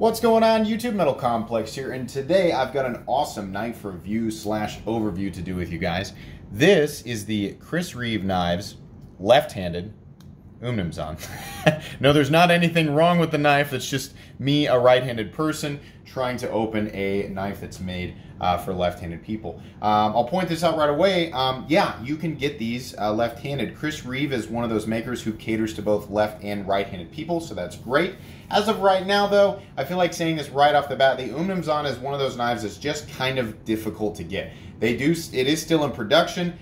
What's going on, YouTube? Metal Complex here, and today I've got an awesome knife review slash overview to do with you guys. This is the Chris Reeve knives, left-handed, Umnumzaan. No, there's not anything wrong with the knife. It's just me, a right-handed person, trying to open a knife that's made for left-handed people. I'll point this out right away. Yeah, you can get these left-handed. Chris Reeve is one of those makers who caters to both left and right-handed people, so that's great. As of right now, though, I feel like saying this right off the bat, the Umnumzaan is one of those knives that's just kind of difficult to get. It is still in production.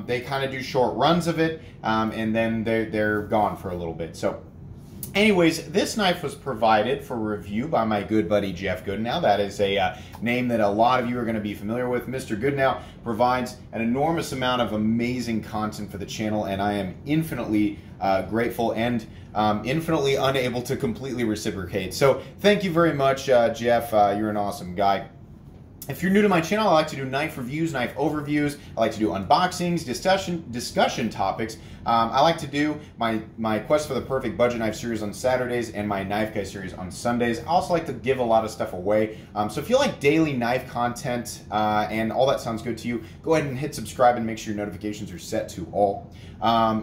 They kind of do short runs of it, and then they're gone for a little bit. So anyways, this knife was provided for review by my good buddy Jeff Goodnow. That is a name that a lot of you are going to be familiar with. Mr. Goodnow provides an enormous amount of amazing content for the channel, and I am infinitely grateful and infinitely unable to completely reciprocate. So thank you very much, Jeff. You're an awesome guy. If you're new to my channel, I like to do knife reviews, knife overviews. I like to do unboxings, discussion topics. I like to do my Quest for the Perfect Budget Knife series on Saturdays and my Knife Guy series on Sundays. I also like to give a lot of stuff away. So if you like daily knife content and all that sounds good to you, go ahead and hit subscribe and make sure your notifications are set to all.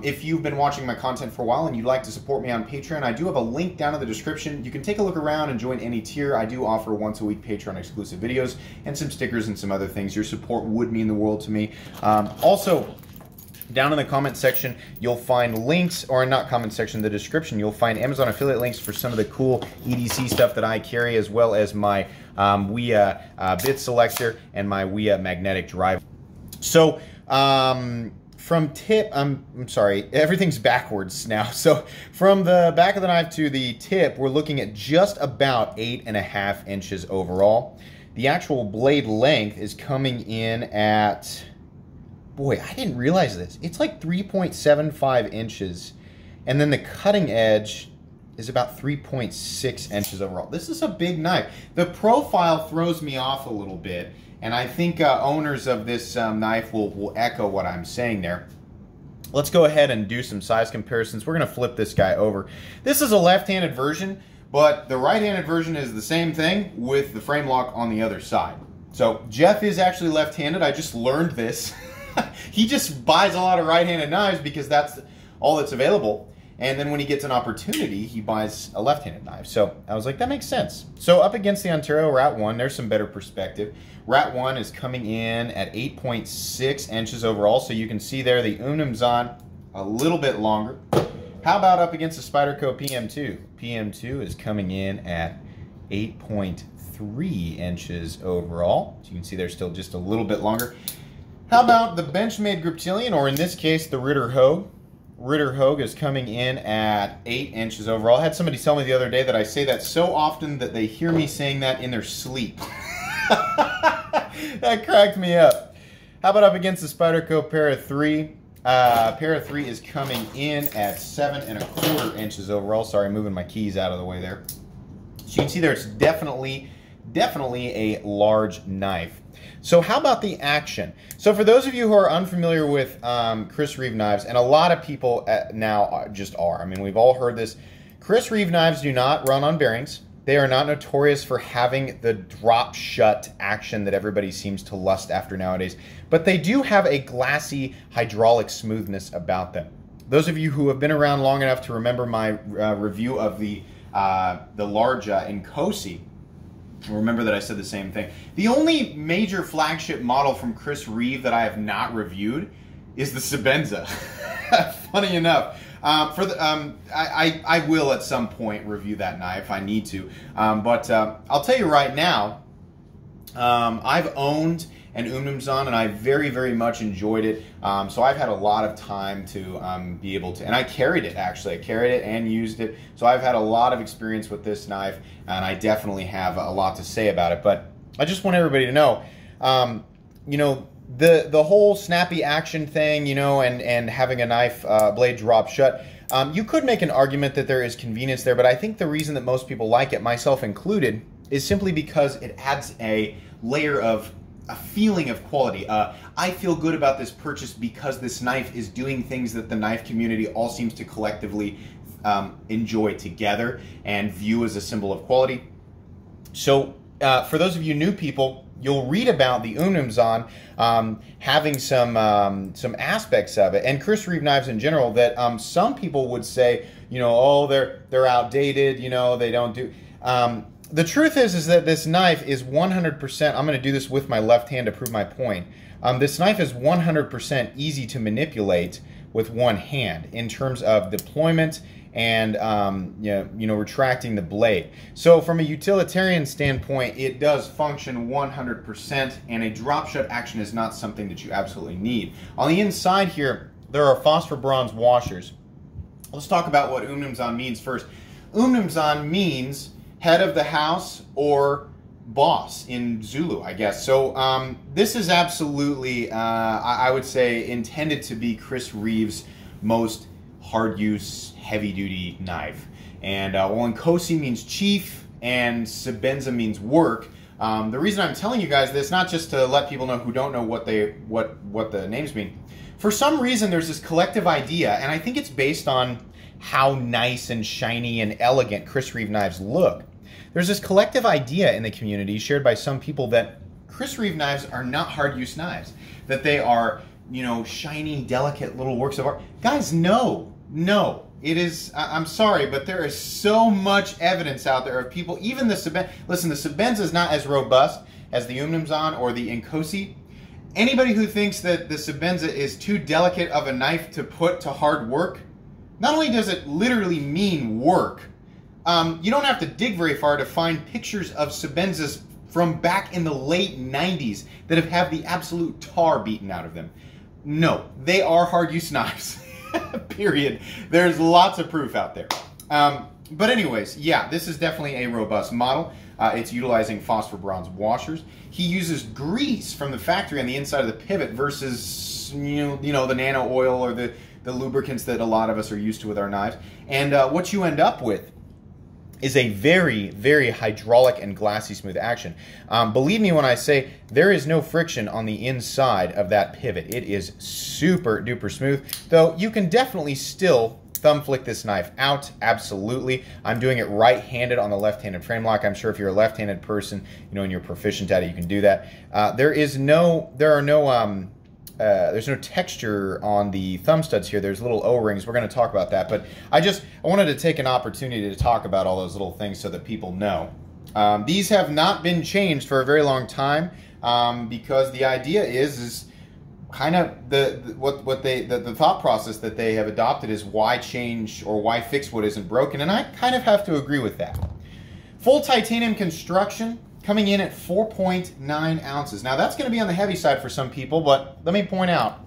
If you've been watching my content for a while and you'd like to support me on Patreon, I do have a link down in the description. You can take a look around and join any tier. I do offer once a week Patreon exclusive videos and some stickers and some other things. Your support would mean the world to me. Also, down in the comment section, you'll find links, or not comment section, the description, you'll find Amazon affiliate links for some of the cool EDC stuff that I carry, as well as my bit selector and my Ouija magnetic drive. So, from tip, I'm sorry, everything's backwards now. So from the back of the knife to the tip, we're looking at just about 8.5 inches overall. The actual blade length is coming in at, boy, I didn't realize this. It's like 3.75 inches. And then the cutting edge is about 3.6 inches overall. This is a big knife. The profile throws me off a little bit, and I think owners of this knife will echo what I'm saying there. Let's go ahead and do some size comparisons. We're gonna flip this guy over. This is a left-handed version, but the right-handed version is the same thing with the frame lock on the other side. So Jeff is actually left-handed. I just learned this. He just buys a lot of right-handed knives because that's all that's available. And then when he gets an opportunity, he buys a left-handed knife. So I was like, that makes sense. So up against the Ontario Rat 1, there's some better perspective. Rat 1 is coming in at 8.6 inches overall. So you can see there the Umnumzaan a little bit longer. How about up against the Spyderco PM2? PM2 is coming in at 8.3 inches overall. So you can see they're still just a little bit longer. How about the Benchmade Griptilian, or in this case, the Ritter Hogue? Ritter Hogue is coming in at 8 inches overall. I had somebody tell me the other day that I say that so often that they hear me saying that in their sleep. That cracked me up. How about up against the Spyderco Para 3? Para 3 is coming in at 7.25 inches overall. Sorry, moving my keys out of the way there. So you can see there it's definitely a large knife. So how about the action? So for those of you who are unfamiliar with Chris Reeve knives, and a lot of people now just are, I mean, we've all heard this, Chris Reeve knives do not run on bearings. They are not notorious for having the drop shut action that everybody seems to lust after nowadays, but they do have a glassy hydraulic smoothness about them. Those of you who have been around long enough to remember my review of the large Nkosi, remember that I said the same thing. The only major flagship model from Chris Reeve that I have not reviewed is the Sebenza. Funny enough. I will at some point review that knife. I need to. But I'll tell you right now, I've owned an Umnumzaan, and I very, very much enjoyed it. So I've had a lot of time to be able to, and I carried it actually. I carried it and used it. So I've had a lot of experience with this knife, and I definitely have a lot to say about it. But I just want everybody to know, you know, the whole snappy action thing, you know, and having a knife blade drop shut. You could make an argument that there is convenience there, but I think the reason that most people like it, myself included, is simply because it adds a layer of a feeling of quality. I feel good about this purchase because this knife is doing things that the knife community all seems to collectively enjoy together and view as a symbol of quality. So for those of you new people, you'll read about the Umnumzaan having some aspects of it, and Chris Reeve knives in general, that some people would say, you know, oh, they're outdated, you know, they don't do. The truth is that this knife is 100%. I'm going to do this with my left hand to prove my point. This knife is 100% easy to manipulate with one hand in terms of deployment and you know, retracting the blade. So from a utilitarian standpoint, it does function 100%, and a drop shut action is not something that you absolutely need. On the inside here, there are phosphor bronze washers. Let's talk about what Umnumzaan means first. Umnumzaan means head of the house or boss in Zulu, I guess. So this is absolutely, I would say, intended to be Chris Reeve's most hard-use, heavy-duty knife. And well, Nkosi means chief, and Sebenza means work. The reason I'm telling you guys this, not just to let people know who don't know what the names mean. For some reason, there's this collective idea, and I think it's based on how nice and shiny and elegant Chris Reeve knives look. There's this collective idea in the community shared by some people that Chris Reeve knives are not hard-use knives, that they are, you know, shiny, delicate little works of art. Guys, no. It is, I'm sorry, but there is so much evidence out there of people, even the Sebenza. Listen, the Sebenza is not as robust as the Umnumzaan or the Nkosi. Anybody who thinks that the Sebenza is too delicate of a knife to put to hard work, not only does it literally mean work, you don't have to dig very far to find pictures of Sebenzas from back in the late 90s that have had the absolute tar beaten out of them. No, they are hard-use knives. Period. There's lots of proof out there. But anyways, yeah, this is definitely a robust model. It's utilizing phosphor bronze washers. He uses grease from the factory on the inside of the pivot versus you know the nano oil or the lubricants that a lot of us are used to with our knives. And what you end up with is a very, very hydraulic and glassy smooth action. Believe me when I say there is no friction on the inside of that pivot. It is super duper smooth, though you can definitely still thumb flick this knife out, absolutely. I'm doing it right-handed on the left-handed frame lock. I'm sure if you're a left-handed person, you know, and you're proficient at it, you can do that. There's no texture on the thumb studs here. There's little O-rings. We're going to talk about that, but I wanted to take an opportunity to talk about all those little things so that people know. These have not been changed for a very long time because the idea is kind of the thought process that they have adopted is why change or why fix what isn't broken, and I kind of have to agree with that. Full titanium construction, coming in at 4.9 ounces. Now that's going to be on the heavy side for some people, but let me point out,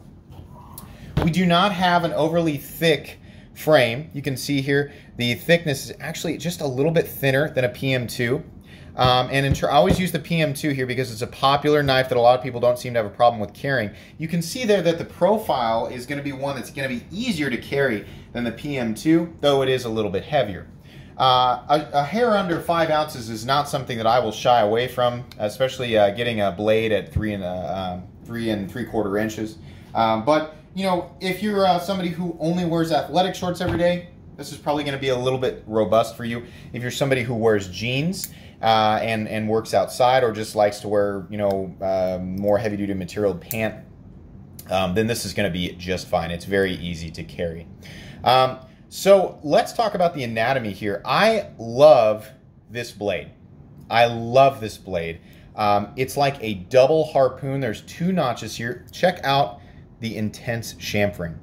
we do not have an overly thick frame. You can see here the thickness is actually just a little bit thinner than a PM2. I always use the PM2 here because it's a popular knife that a lot of people don't seem to have a problem with carrying. You can see there that the profile is going to be one that's going to be easier to carry than the PM2, though it is a little bit heavier. A hair under 5 ounces is not something that I will shy away from, especially getting a blade at 3 3/4 inches. But you know, if you're somebody who only wears athletic shorts every day, this is probably going to be a little bit robust for you. If you're somebody who wears jeans and works outside, or just likes to wear, you know, more heavy-duty material pant, then this is going to be just fine. It's very easy to carry. So let's talk about the anatomy here. I love this blade. I love this blade. It's like a double harpoon. There's 2 notches here. Check out the intense chamfering.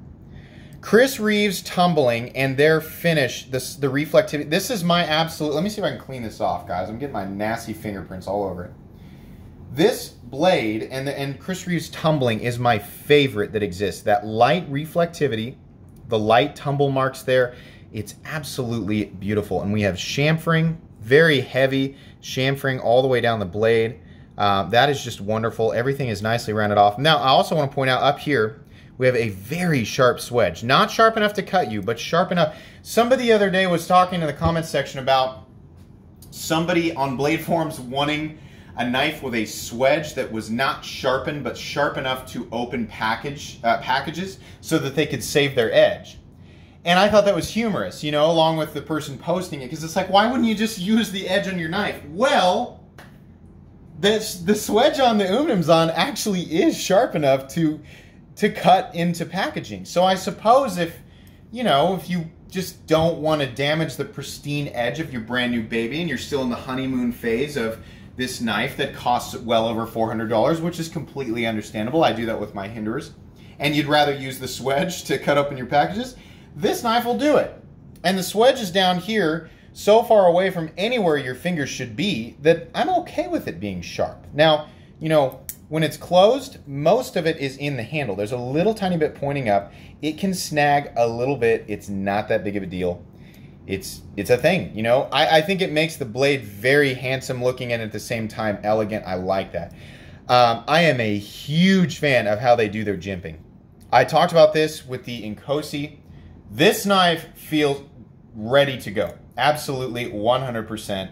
Chris Reeve's tumbling and their finish, the reflectivity. This is my absolute, let me see if I can clean this off, guys. I'm getting my nasty fingerprints all over it. This blade and Chris Reeve's tumbling is my favorite that exists. That light reflectivity, the light tumble marks there, it's absolutely beautiful. And we have chamfering, very heavy chamfering all the way down the blade. That is just wonderful. Everything is nicely rounded off. Now, I also want to point out up here, we have a very sharp swedge. Not sharp enough to cut you, but sharp enough. Somebody the other day was talking in the comments section about somebody on blade forums wanting a knife with a swedge that was not sharpened, but sharp enough to open packages so that they could save their edge. And I thought that was humorous, you know, along with the person posting it, because it's like, why wouldn't you just use the edge on your knife? Well, the swedge on the Umnumzaan actually is sharp enough to cut into packaging. So I suppose if, you know, if you just don't want to damage the pristine edge of your brand new baby and you're still in the honeymoon phase of this knife that costs well over $400, which is completely understandable. I do that with my Hinderers. And you'd rather use the swedge to cut open your packages, this knife will do it. And the swedge is down here so far away from anywhere your fingers should be that I'm okay with it being sharp. Now, you know, when it's closed, most of it is in the handle. There's a little tiny bit pointing up. It can snag a little bit. It's not that big of a deal. It's a thing, you know. I think it makes the blade very handsome looking and at the same time elegant. I like that. I am a huge fan of how they do their jimping. I talked about this with the Inkosi. This knife feels ready to go. Absolutely 100%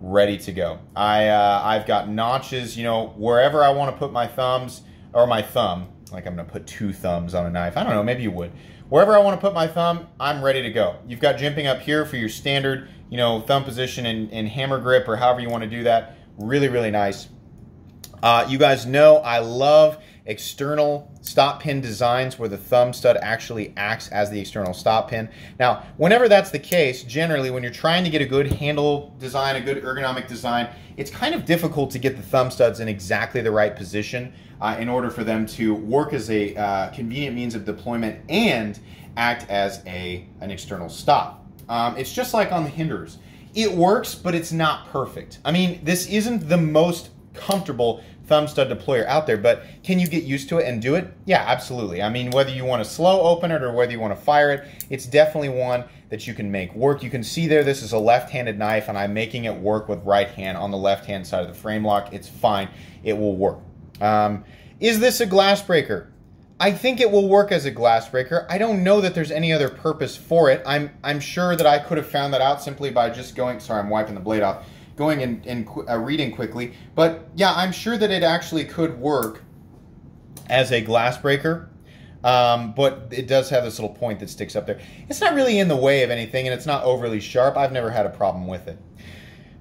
ready to go. I've got notches, you know, wherever I want to put my thumbs, or my thumb, like I'm going to put two thumbs on a knife. I don't know, maybe you would. Wherever I want to put my thumb, I'm ready to go. You've got jimping up here for your standard, you know, thumb position and hammer grip, or however you want to do that. Really, really nice. You guys know I love external stop pin designs where the thumb stud actually acts as the external stop pin. Now, whenever that's the case, generally when you're trying to get a good handle design, a good ergonomic design, it's kind of difficult to get the thumb studs in exactly the right position in order for them to work as a convenient means of deployment and act as an external stop. It's just like on the Hinderers. It works, but it's not perfect. I mean, this isn't the most comfortable thumb stud deployer out there, but can you get used to it and do it? Yeah, absolutely. I mean, whether you want to slow open it or whether you want to fire it, it's definitely one that you can make work. You can see there, this is a left-handed knife and I'm making it work with right hand on the left-hand side of the frame lock. It's fine. It will work. Is this a glass breaker? I think it will work as a glass breaker. I don't know that there's any other purpose for it. I'm sure that I could have found that out simply by just going, sorry, I'm wiping the blade off, going and reading quickly. But yeah, I'm sure that it actually could work as a glass breaker. But it does have this little point that sticks up there. It's not really in the way of anything and it's not overly sharp. I've never had a problem with it.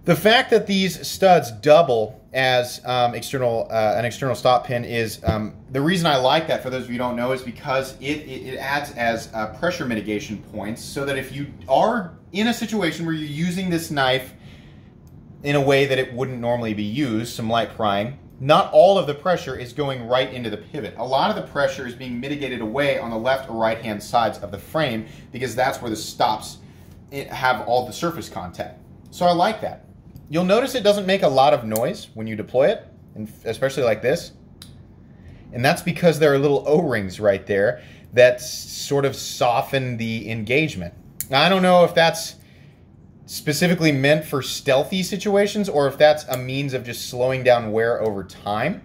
The fact that these studs double as an external stop pin is, the reason I like that, for those of you who don't know, is because it adds as pressure mitigation points, so that if you are in a situation where you're using this knife in a way that it wouldn't normally be used, some light prying, not all of the pressure is going right into the pivot. A lot of the pressure is being mitigated away on the left or right hand sides of the frame because that's where the stops have all the surface contact. So I like that. You'll notice it doesn't make a lot of noise when you deploy it, and especially like this. And that's because there are little O-rings right there that sort of soften the engagement. Now, I don't know if that's specifically meant for stealthy situations or if that's a means of just slowing down wear over time,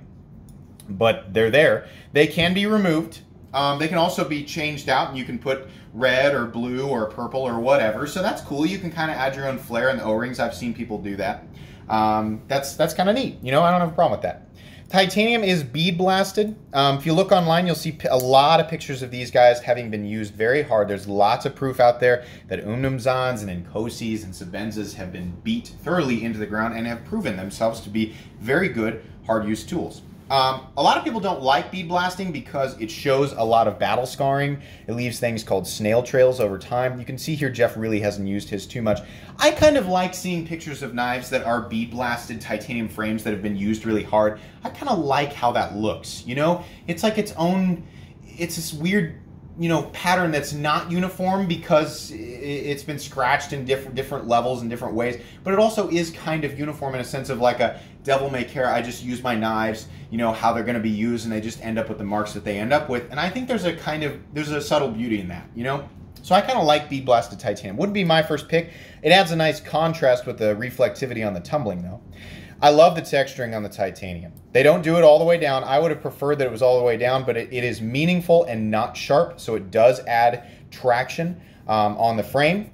but they're there. They can be removed. They can also be changed out and you can put red or blue or purple or whatever. So that's cool. You can kind of add your own flair in the O-rings. I've seen people do that. That's kind of neat. You know, I don't have a problem with that. Titanium is bead blasted. If you look online, you'll see a lot of pictures of these guys having been used very hard. There's lots of proof out there that Umnumzaans and Inkosis and Sebenzas have been beat thoroughly into the ground and have proven themselves to be very good hard-use tools. A lot of people don't like bead blasting because it shows a lot of battle scarring. It leaves things called snail trails over time. You can see here Jeff really hasn't used his too much. I kind of like seeing pictures of knives that are bead blasted titanium frames that have been used really hard. I kind of like how that looks, you know? It's like its own, it's this weird, you know, pattern that's not uniform because it's been scratched in different levels and different ways, but it also is kind of uniform in a sense of like a devil may care, I just use my knives, you know, how they're going to be used, and they just end up with the marks that they end up with. And I think there's a subtle beauty in that, you know? So I kind of like bead blasted titanium. Wouldn't be my first pick. It adds a nice contrast with the reflectivity on the tumbling though. I love the texturing on the titanium. They don't do it all the way down. I would have preferred that it was all the way down, but it is meaningful and not sharp, so it does add traction on the frame.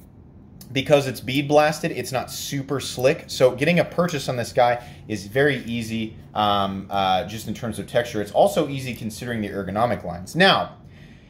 Because it's bead blasted, it's not super slick. So getting a purchase on this guy is very easy just in terms of texture. It's also easy considering the ergonomic lines. Now,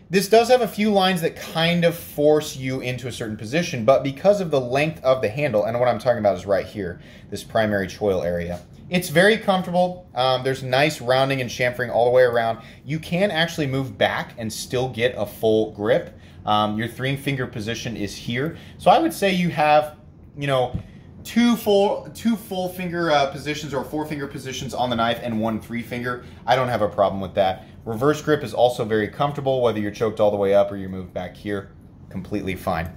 This does have a few lines that kind of force you into a certain position, but because of the length of the handle, and what I'm talking about is right here, this primary choil area, it's very comfortable. There's nice rounding and chamfering all the way around. You can actually move back and still get a full grip. Your 3-finger position is here. So I would say you have, you know, two full finger positions or 4-finger positions on the knife and 1 3-finger. I don't have a problem with that. Reverse grip is also very comfortable, whether you're choked all the way up or you move back here, completely fine.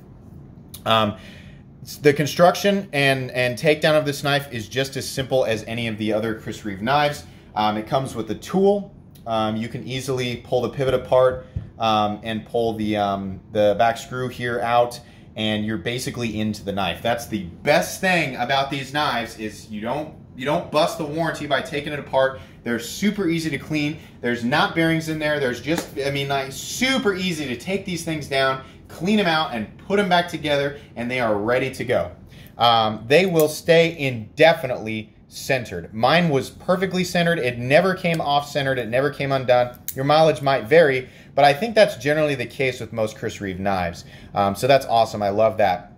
The construction and takedown of this knife is just as simple as any of the other Chris Reeve knives. It comes with a tool. You can easily pull the pivot apart and pull the back screw here out, and you're basically into the knife. That's the best thing about these knives is you don't bust the warranty by taking it apart. They're super easy to clean. There's not bearings in there. There's just, I mean, like super easy to take these things down, clean them out, and put them back together, and they are ready to go. They will stay indefinitely centered. Mine was perfectly centered. It never came off-centered. It never came undone. Your mileage might vary, but I think that's generally the case with most Chris Reeve knives. So that's awesome. I love that.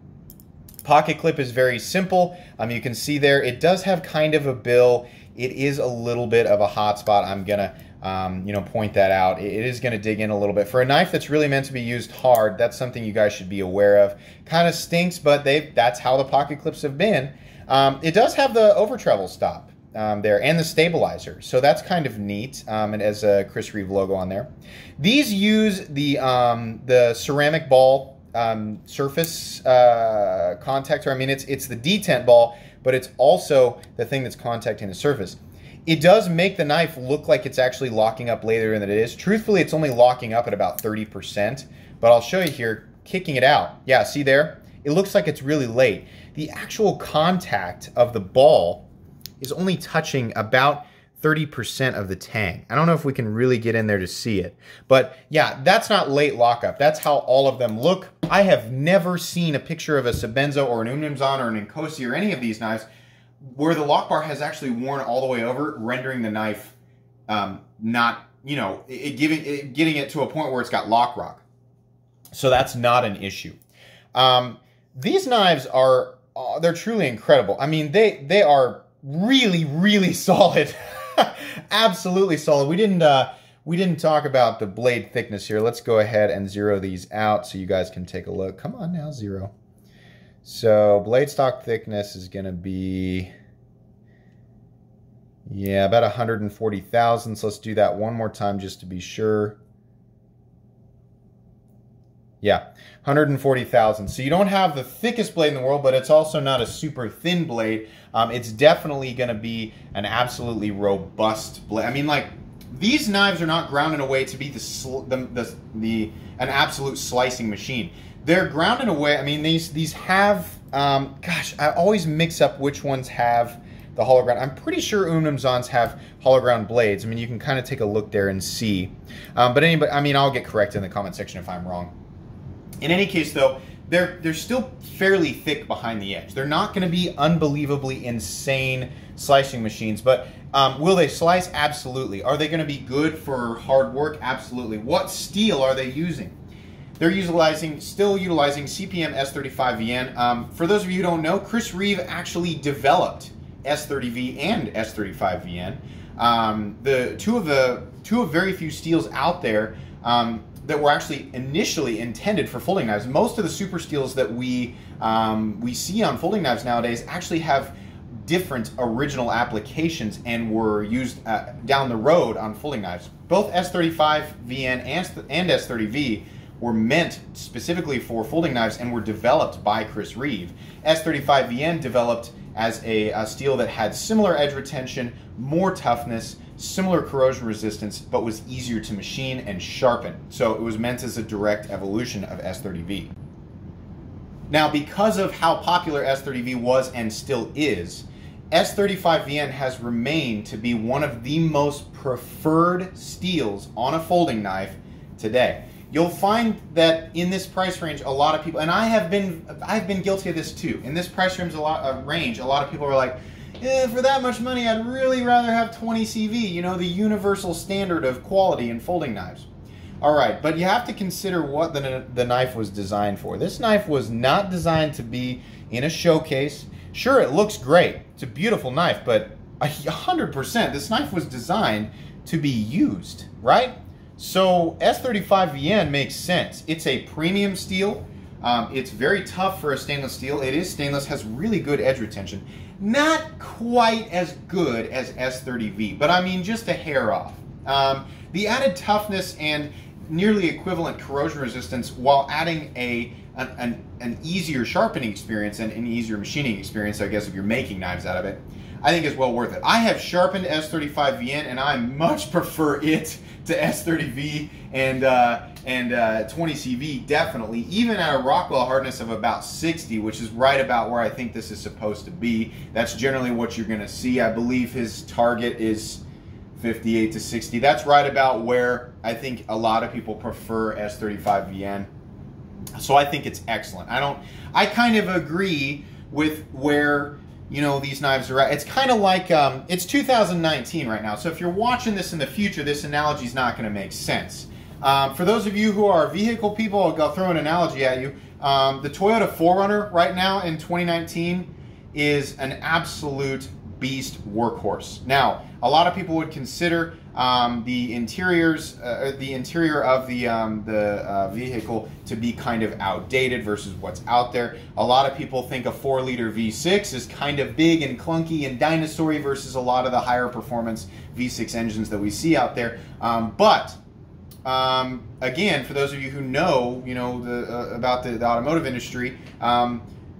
Pocket clip is very simple. You can see there, it does have kind of a bill. It is a little bit of a hot spot. I'm gonna point that out. It is gonna dig in a little bit. For a knife that's really meant to be used hard, that's something you guys should be aware of. Kind of stinks, but that's how the pocket clips have been. It does have the over travel stop there and the stabilizer, so that's kind of neat. It has a Chris Reeve logo on there. These use the ceramic ball surface contactor. I mean, it's the detent ball, but it's also the thing that's contacting the surface. It does make the knife look like it's actually locking up later than it is. Truthfully, it's only locking up at about 30%, but I'll show you here, kicking it out. Yeah, see there? It looks like it's really late. The actual contact of the ball is only touching about 30% of the tang. I don't know if we can really get in there to see it, but yeah, that's not late lockup. That's how all of them look. I have never seen a picture of a Sebenza or an Umnumzaan or an Inkosi or any of these knives where the lock bar has actually worn all the way over, rendering the knife not, you know, getting it to a point where it's got lock rock. So that's not an issue. These knives are, they're truly incredible. I mean, they are really, really solid. Absolutely solid. We didn't talk about the blade thickness here. Let's go ahead and zero these out so you guys can take a look. Come on now, zero. So blade stock thickness is going to be, yeah, about 140 thousandths. Let's do that one more time just to be sure. Yeah, 140 thousandths. So you don't have the thickest blade in the world, but it's also not a super thin blade. It's definitely going to be an absolutely robust blade. I mean, like, these knives are not ground in a way to be an absolute slicing machine. They're ground in a way, I mean, these have, gosh, I always mix up which ones have the hollow ground. I'm pretty sure Umnumzaans have hollow ground blades. I mean, you can kind of take a look there and see. But anybody, I mean, I'll get corrected in the comment section if I'm wrong. In any case, though, they're still fairly thick behind the edge. They're not going to be unbelievably insane slicing machines, but will they slice? Absolutely. Are they going to be good for hard work? Absolutely. What steel are they using? They're still utilizing CPM S35VN. For those of you who don't know, Chris Reeve actually developed S30V and S35VN. The two of very few steels out there that were actually initially intended for folding knives. Most of the super steels that we see on folding knives nowadays actually have different original applications and were used down the road on folding knives. Both S35VN and S30V were meant specifically for folding knives and were developed by Chris Reeve. S35VN developed as a steel that had similar edge retention, more toughness, similar corrosion resistance, but was easier to machine and sharpen. So it was meant as a direct evolution of S30V. Now, because of how popular S30V was and still is, S35VN has remained to be one of the most preferred steels on a folding knife today. You'll find that in this price range, a lot of people, and I've been guilty of this too. In this price range, a lot of people are like, for that much money, I'd really rather have 20 CV, you know, the universal standard of quality in folding knives. All right, but you have to consider what the knife was designed for. This knife was not designed to be in a showcase. Sure, it looks great. It's a beautiful knife, but 100%, this knife was designed to be used, right? So S35VN makes sense. It's a premium steel. It's very tough for a stainless steel. It is stainless, has really good edge retention. Not quite as good as S30V, but I mean just a hair off. The added toughness and nearly equivalent corrosion resistance while adding an easier sharpening experience and an easier machining experience, I guess, if you're making knives out of it, I think is well worth it. I have sharpened S35VN and I much prefer it to S30V and 20CV, definitely, even at a Rockwell hardness of about 60, which is right about where I think this is supposed to be. That's generally what you're going to see. I believe his target is 58 to 60. That's right about where I think a lot of people prefer S35VN. So I think it's excellent. I kind of agree with where, you know, these knives are at. It's kind of like, it's 2019 right now. So if you're watching this in the future, this analogy is not going to make sense. For those of you who are vehicle people, I'll throw an analogy at you. The Toyota 4Runner right now in 2019 is an absolute beast workhorse. Now, a lot of people would consider the interior of the vehicle to be kind of outdated versus what's out there. A lot of people think a 4-liter V6 is kind of big and clunky and dinosaur-y versus a lot of the higher performance V6 engines that we see out there. Again, for those of you who know, about the automotive industry,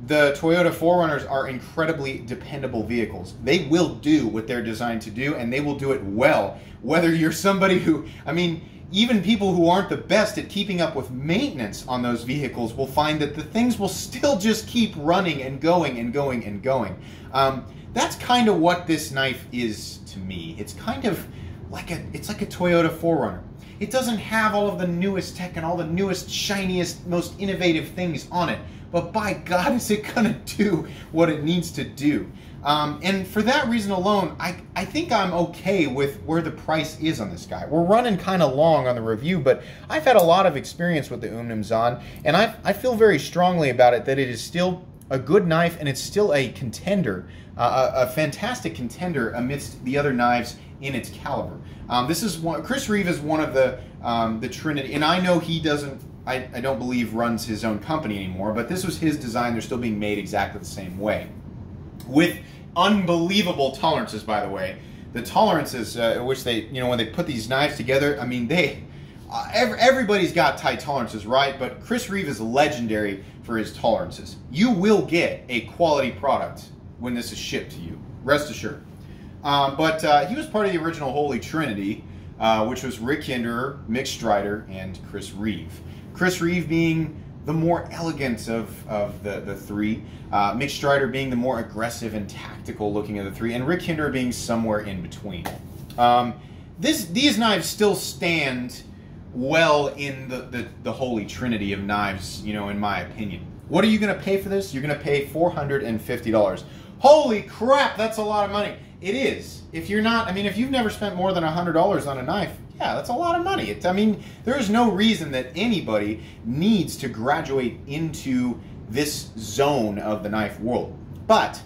the Toyota 4Runners are incredibly dependable vehicles. They will do what they're designed to do, and they will do it well. Whether you're somebody who, I mean, even people who aren't the best at keeping up with maintenance on those vehicles will find that the things will still just keep running and going and going and going. That's kind of what this knife is to me. It's kind of like it's like a Toyota 4Runner. It doesn't have all of the newest tech and all the newest, shiniest, most innovative things on it. But by God, is it going to do what it needs to do? And for that reason alone, I think I'm okay with where the price is on this guy. We're running kind of long on the review, but I've had a lot of experience with the Umnumzaan, and I feel very strongly about it that it is still a good knife, and it's still a contender, a fantastic contender amidst the other knives in its caliber. Chris Reeve is one of the Trinity, and I know he doesn't, I don't believe runs his own company anymore, but this was his design. They're still being made exactly the same way. With unbelievable tolerances, by the way. The tolerances which they, when they put these knives together, I mean, everybody's got tight tolerances, right? But Chris Reeve is legendary for his tolerances. You will get a quality product when this is shipped to you, rest assured. But he was part of the original Holy Trinity, which was Rick Hinderer, Mick Strider, and Chris Reeve. Chris Reeve being the more elegant of the three, Mick Strider being the more aggressive and tactical looking of the three, and Rick Hinderer being somewhere in between. These knives still stand well in the Holy Trinity of knives, in my opinion. What are you going to pay for this? You're going to pay $450. Holy crap, that's a lot of money. It is. If you're not, if you've never spent more than $100 on a knife, yeah, that's a lot of money. There is no reason that anybody needs to graduate into this zone of the knife world. But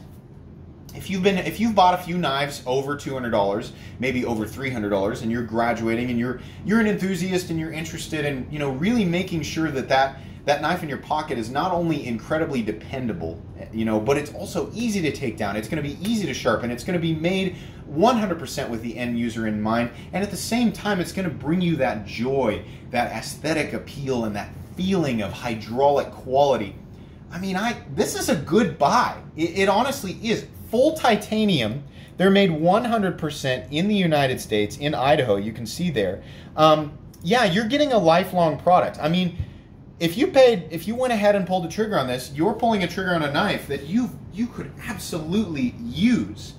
if you've bought a few knives over $200, maybe over $300, and you're graduating and you're an enthusiast and you're interested in, really making sure that knife in your pocket is not only incredibly dependable, but it's also easy to take down. It's going to be easy to sharpen. It's going to be made 100% with the end user in mind. And at the same time, it's going to bring you that joy, that aesthetic appeal, and that feeling of hydraulic quality. This is a good buy. It honestly is. Full titanium. They're made 100% in the United States, in Idaho. You can see there. Yeah, you're getting a lifelong product. If you went ahead and pulled the trigger on this, you're pulling a trigger on a knife that you could absolutely use,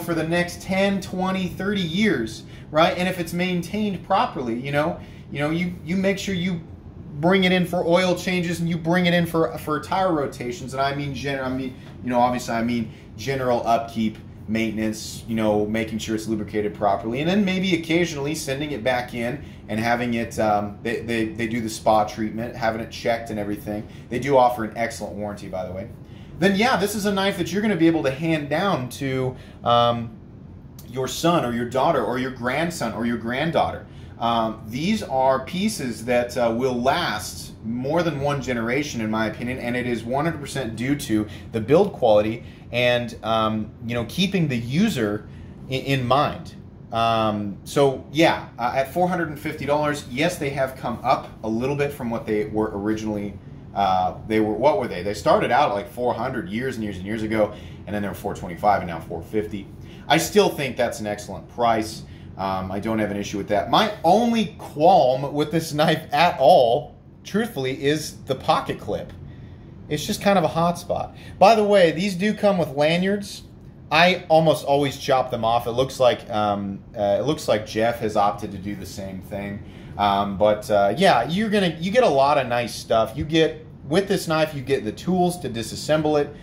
for the next 10, 20, 30 years, right? And if it's maintained properly, you make sure you bring it in for oil changes and you bring it in for tire rotations. And obviously I mean general upkeep, maintenance, making sure it's lubricated properly, and then maybe occasionally sending it back in and having it, they do the spa treatment, having it checked and everything. They do offer an excellent warranty, by the way. Then yeah, this is a knife that you're going to be able to hand down to your son or your daughter or your grandson or your granddaughter. These are pieces that will last more than one generation, in my opinion, and it is 100% due to the build quality and you know, keeping the user in mind. So yeah, at $450, yes, they have come up a little bit from what they were originally. What were they? They started out at like 400 years and years and years ago, and then they were 425 and now 450. I still think that's an excellent price. I don't have an issue with that. My only qualm with this knife at all, truthfully, is the pocket clip. It's just kind of a hot spot. By the way, these do come with lanyards. I almost always chop them off. It looks like Jeff has opted to do the same thing. Yeah, you get a lot of nice stuff. You get, with this knife, you get the tools to disassemble it.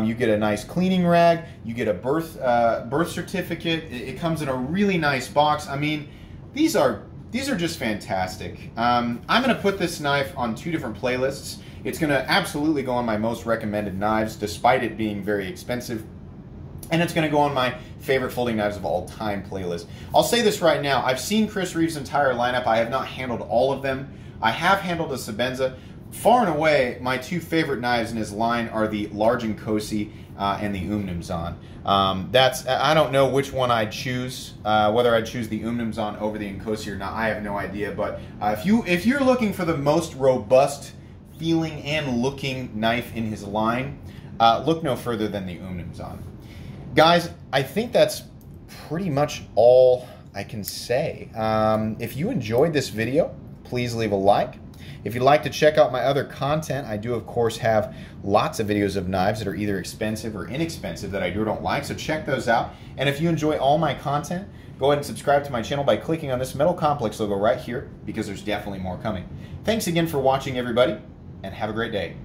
You get a nice cleaning rag. You get a birth certificate. It comes in a really nice box. I mean, these are just fantastic. I'm going to put this knife on 2 different playlists. It's going to absolutely go on my most recommended knives, despite it being very expensive. And it's going to go on my favorite folding knives of all time playlist. I'll say this right now. I've seen Chris Reeve's entire lineup. I have not handled all of them. I have handled a Sebenza. Far and away, my 2 favorite knives in his line are the Large Nkosi and the Umnumzaan. I don't know which one I'd choose, whether I'd choose the Umnumzaan over the Nkosi or not. I have no idea. But if you're looking for the most robust feeling and looking knife in his line, look no further than the Umnumzaan. Guys, I think that's pretty much all I can say. If you enjoyed this video, please leave a like. If you'd like to check out my other content, I do, of course, have lots of videos of knives that are either expensive or inexpensive that I do or don't like, so check those out. And if you enjoy all my content, go ahead and subscribe to my channel by clicking on this Metal Complex logo right here, because there's definitely more coming. Thanks again for watching, everybody, and have a great day.